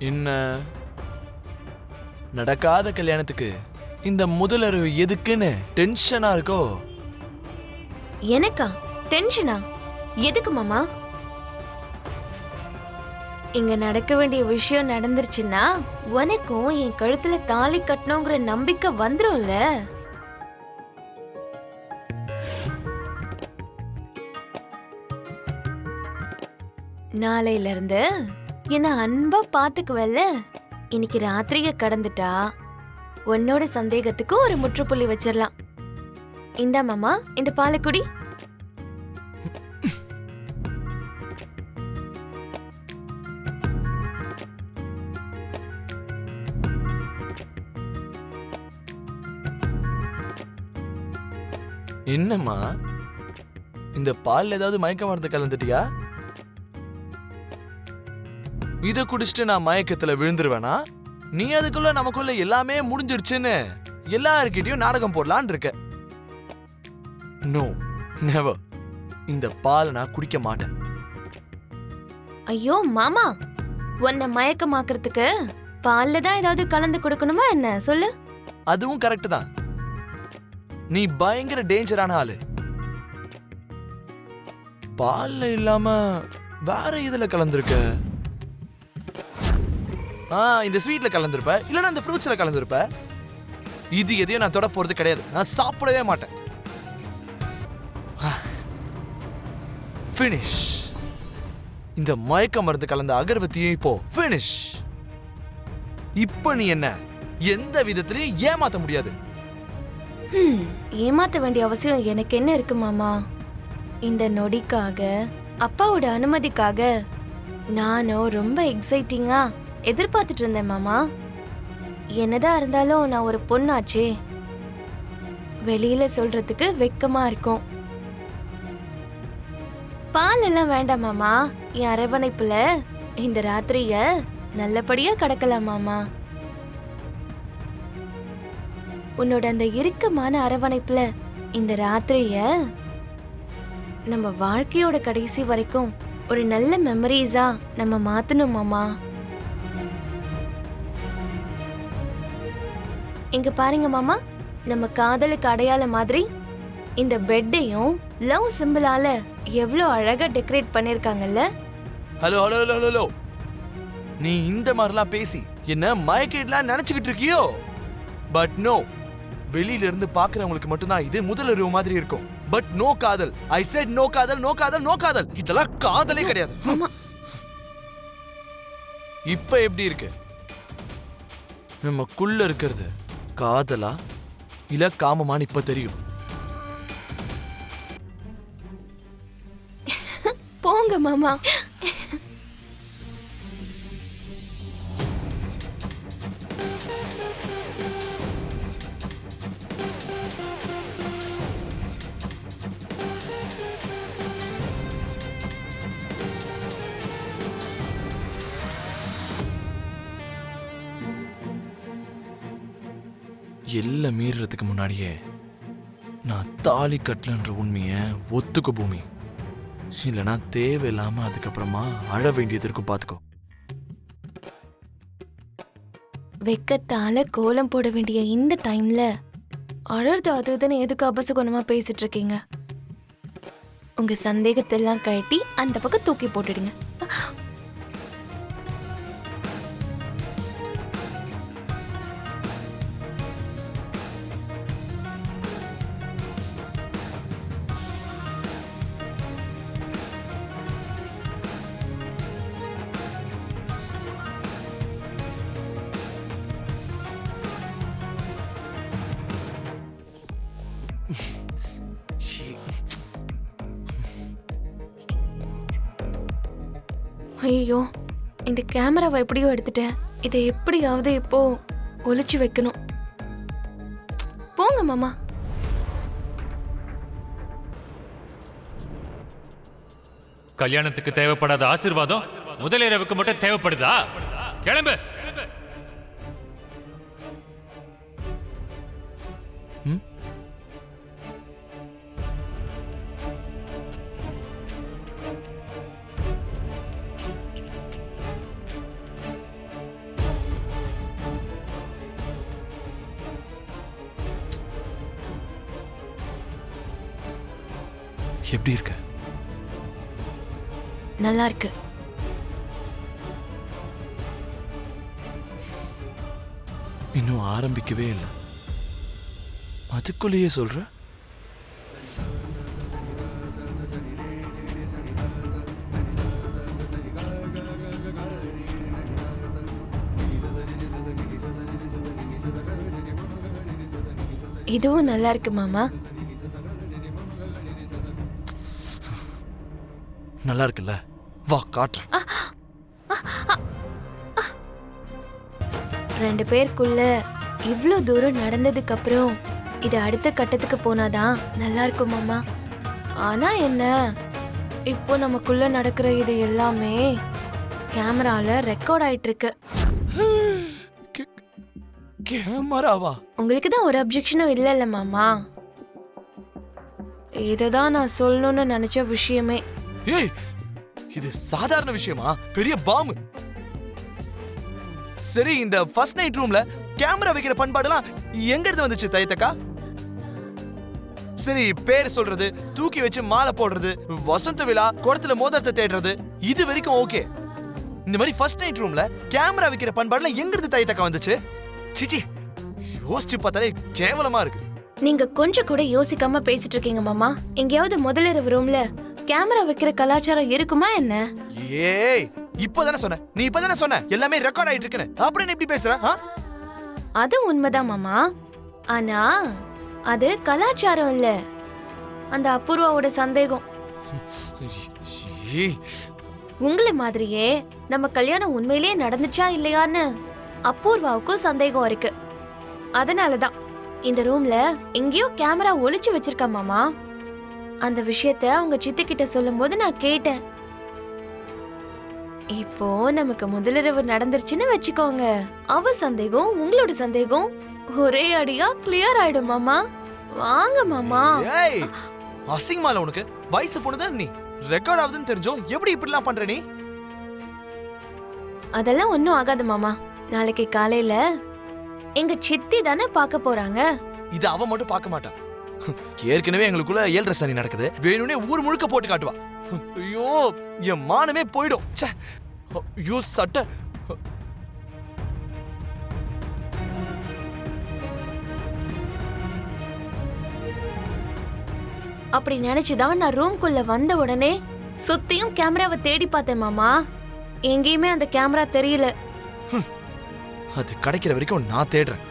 என்ன நடக்காத கல்யாணத்துக்கு இந்த முதலறிவு எதுக்குன்னு டென்ஷனா இருக்கோ? எனக்கா டென்ஷனா? எதுக்கு மாமா? இங்க நடக்க வேண்டிய விஷயம் நடந்துருச்சுன்னா உனக்கும் என் கழுத்துல தாலி கட்டணுங்கிற நம்பிக்கை வந்துரும்ல. நாளையில இருந்து என்ன அன்பா பாத்துக்குவல்ல. இன்னைக்கு ராத்திரியை கடந்துட்டா உன்னோட சந்தேகத்துக்கு ஒரு முற்றுப்புள்ளி வச்சிடலாம். இந்தா மாமா, இந்த பாலக்குடி. என்னம்மா, இந்த பால் ஏதாவது மயக்க மருந்து கலந்துட்டியா? இத குடிச்சிட்டு நான் மயக்கத்துல விழுந்துருவேனா? நீ அதுக்குள்ள நமக்குள்ள எல்லாமே முடிஞ்சிருச்சுன்னு எல்லார்கிட்டயும் நாடகம் போடலான் இருக்க. No, never. இந்த பால் நான் குடிக்க மாட்டேன். ஐயோ மாமா, உன்னை மயக்கமாக்குறதுக்கு பால்ல தான் ஏதாவது கலந்து கொடுக்கணுமா என்ன சொல்லு? அதுவும் கரெக்ட் தான். நீ பயங்கர டேஞ்சரான ஆளு. பால்ல இல்லாம வேற இதுல கலந்துருக்க. இந்த ஸ்வீட்ல கலந்துருப்ப, இல்லனா இந்த ஃப்ரூட்ஸ்ல கலந்துருப்ப. இது எதையும் நான் தொட போறது கிடையாது. நான் சாப்பிடவே மாட்டேன். ஃபினிஷ். இந்த மயக்க மருந்து கலந்த அகர்வத்தியும் இப்போ ஃபினிஷ். இப்ப நீ என்ன எந்த விதத்திலையும் ஏமாத்த முடியாது. ஏமாத்த வேண்டிய அவசியம் எனக்கு என்ன இருக்கு மாமா? இந்த நொடிக்காக, அப்பாவோட அனுமதிக்காக நானும் ரொம்ப எக்ஸைட்டிங்கா எதிர்பார்த்துட்டு இருந்தேன் மாமா. என்னதான் இருந்தாலும் நான் ஒரு பொண்ணாச்சே, வெளியில சொல்றதுக்கு வெக்கமா இருக்கும். பால் எல்லாம் வேண்டாம் மாமா. என் அரவணைப்புல இந்த ராத்திரிய நல்லபடியா கடக்கலாம் மாமா. உன்னோட அந்த இறுக்கமான அரவணைப்புல இந்த ராத்திரிய நம்ம வாழ்க்கையோட கடைசி வரைக்கும் ஒரு நல்ல மெமரிஸா நம்ம மாத்தணும் மாமா. இங்க பாருங்க மாமா, நம்ம காதலுக்கு அடையாளம் மாதிரி இந்த பெட்டையும் லவ் சிம்பிளால எவ்வளவு அழகா டெக்கரேட் பண்ணிருக்காங்கல்ல. ஹலோ ஹலோ ஹலோ ஹலோ, நீ இந்த மாதிரிலாம் பேசி என்ன மயக்கிடலாம் நினைச்சுக்கிட்டு இருக்கியோ? பட் நோ, வெளியில இருந்து பாக்குறவங்களுக்கு மட்டும்தான் இது முதலறிவு மாதிரி இருக்கும். பட் நோ காதல். ஐ செட் நோ காதல், நோ காதல், நோ காதல். இதெல்லாம் காதலே கிடையாது. இப்ப எப்படி இருக்கு? நமக்குள்ள இருக்கிறது காதலா இல்ல காமமான்னு இப்ப தெரியும். போங்க மாமா. எல்லாம் மீறதுக்கு முன்னாடியே நான் தாலி கட்டலன்ற உண்மைய ஒத்துக்க பூமி. இல்லைன்னா தேவையில்லாம அதுக்கப்புறமா அழ வேண்டியது இருக்கும். பாத்துக்கோ. வெக்கத்தால கோலம் போட வேண்டிய இந்த டைம்ல அழறது அதுன்னு எதுக்கு அபசகுணமா பேசிட்டு இருக்கீங்க? உங்க சந்தேகத்தெல்லாம் கழட்டி அந்த பக்கம் தூக்கி போட்டுடுங்க. ஐயோ, இந்த கேமராவை எப்படியோ எடுத்துட்டேன். இதை எப்படியாவது இப்போ ஒளிச்சு வைக்கணும். போங்க மாமா. கல்யாணத்துக்கு தேவைப்படாத ஆசீர்வாதம் முதலிரவுக்கு மட்டும் தேவைப்படுதா? கிளம்பு. எப்படி இருக்க? நல்லா இருக்கு. இன்னும் ஆரம்பிக்கவே இல்லை, அதுக்குள்ளேயே சொல்ற? இதுவும் நல்லா இருக்கு மாமா. நல்லா இருக்குல்ல, வா காட்டுறேன். 2 பேருக்குள்ள இவ்ளோ தூரம் நடந்ததுக்கு அப்புறம் இது அடுத்த கட்டத்துக்கு போனாதான் நல்லா இருக்கும் மாமா. ஆனா என்ன, இப்போ நமக்குள்ள நடக்கிற இது எல்லாமே கேமரால ரெக்கார்ட் ஆயிட்டு இருக்கு. கேமராவா? உங்களுக்கு தான் ஒரு அப்ஜெக்ஷனும் இல்லைல்ல மாமா. இதுதான் நான் சொல்லணும்னு நினைச்ச விஷயமே. ஏய், இது சாதாரண விஷயமா? பெரிய பாம்பு. சரி, இந்த ஃபர்ஸ்ட் நைட் ரூம்ல கேமரா வைக்கிற பண்பாடெல்லாம் எங்க இருந்து வந்துச்சு தைத்தக்கா? சரி, பேர் சொல்றது, தூக்கி வச்சு மாலை போடுறது, வசந்த விழா, குடத்துல மோதிரத்தை தேடுறது, இது வரைக்கும் ஓகே. இந்த மாதிரி ஃபர்ஸ்ட் நைட் ரூம்ல கேமரா வைக்கிற பண்பாடெல்லாம் எங்க இருந்து தைத்தக்கா வந்துச்சு? சிச்சி, யோசிச்சு பார்த்தாலே கேவலமா இருக்கு. நீங்க கொஞ்சம் கூட யோசிக்காம பேசிட்டு இருக்கீங்க மாமா. எங்கேயாவது முதலிரவு ரூம்ல கேமரா வைக்கிற கலாச்சாரம் இருக்குமா என்ன? ஏய், இப்பதானே சொன்ன, நீ இப்பதானே சொன்ன எல்லாமே ரெக்கார்ட் ஆயிட்டு இருக்குன்னு. அப்புறம் நீ எப்படி பேசுற? அது உண்மைதான் மாமா. ஆனா அது கலாச்சாரம் இல்ல, அந்த அபூர்வாவோட சந்தேகம். ஏய், உங்களை மாதிரியே நம்ம கல்யாணம் உண்மையிலேயே நடந்துச்சா இல்லையான்னு அபூர்வாவுக்கும் சந்தேகம் இருக்கு. அதனாலதான் இந்த ரூம்ல எங்கேயோ கேமரா ஒளிச்சு வச்சிருக்கா மாமா. அந்த விஷயத்த அவங்க சித்தி கிட்ட சொல்லும் போது நான் கேட்டேன். இப்போ நமக்கு முதலிரவு நடந்துருச்சுன்னு வச்சுக்கோங்க, அவ சந்தேகம் உங்களோட சந்தேகம் ஒரே அடியா கிளியர் ஆயிடும் மாமா. வாங்க மாமா. ஏய், அசிங்கமால உனக்கு? வயசு பொண்ணுதான் நீ. ரெக்கார்ட் ஆகுதுன்னு தெரிஞ்சோம் எப்படி இப்படிலாம் பண்ற நீ? அதெல்லாம் ஒன்னும் ஆகாது மாமா. நாளைக்கு காலையில எங்க சித்தி தானே பார்க்க போறாங்க. இது அவ மட்டும் பார்க்க மாட்டா. ஏற்கனவே எங்களுக்குள்ள 7:30 சனி நடக்குது, வேணும்னே ஊர் முழுக்க போட்டு காட்டுவா. ஐயோ, என் மானமே போயிடும். ச்சே, ஐயோ சட்டை. அப்படி நினைச்சுதான் நான் ரூம்குள்ள வந்த உடனே சுத்தியும் கேமராவை தேடி பார்த்தேன் மாமா. எங்கேயுமே அந்த கேமரா தெரியல. அது கிடைக்கிற வரைக்கும் நான் தேடுறேன்.